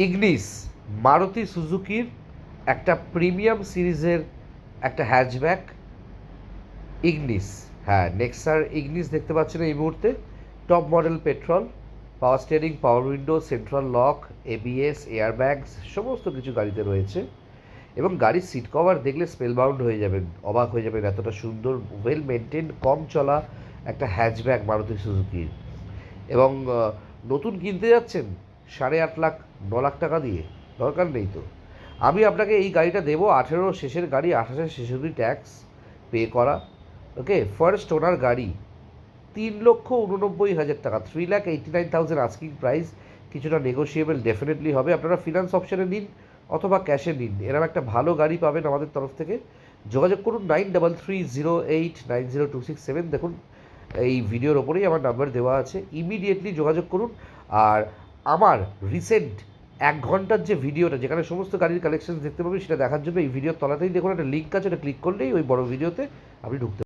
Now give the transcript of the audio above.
Ignis Maruti সুজুকির একটা premium সিরিজের একটা হ্যাচব্যাক ইগনিস। হ্যাঁ, নেক্সার ইগনিস দেখতে পাচ্ছেন এই মুহূর্তে। Top model petrol, power steering, পাওয়ার window, central lock, ABS, airbags সমস্ত কিছু গাড়িতে রয়েছে। এবং গাড়ির সিট কভার দেখলে স্পেলবাউন্ড হয়ে যাবেন, অবাক হয়ে যাবেন, এতটা সুন্দর ওয়েল মেনটেন কম চলা একটা হ্যাচব্যাক মারুতি সুজুকির। এবং নতুন কিনতে যাচ্ছেন 8.5 লাখ 9 লাখ টাকা দিয়ে, দরকার নেই তো। আমি আপনাকে এই গাড়িটা দেবো 18 শেষের গাড়ি, 28 শেষের ট্যাক্স পে করা। ওকে, ফার্স্ট ওনার গাড়ি 3,89,000 টাকা, 3,89,000 আস্কিং প্রাইস। কিছুটা নেগোশিয়েবল ডেফিনেটলি হবে। আপনারা ফিনান্স অপশানে নিন অথবা ক্যাশে নিন, এরকম একটা ভালো গাড়ি পাবেন আমাদের তরফ থেকে। যোগাযোগ করুন 9330890267। দেখুন এই ভিডিওর ওপরেই আমার নাম্বার দেওয়া আছে, ইমিডিয়েটলি যোগাযোগ করুন। আর আমার রিসেন্ট 1 ঘন্টার যে ভিডিওটা, যেখানে সমস্ত গাড়ির কালেকশন দেখতে পাবেন, সেটা দেখার জন্য এই ভিডিওর তলাতেই দেখুন একটা লিঙ্ক আছে, ওটা ক্লিক করলেই ওই বড় ভিডিওতে আপনি ঢুকতে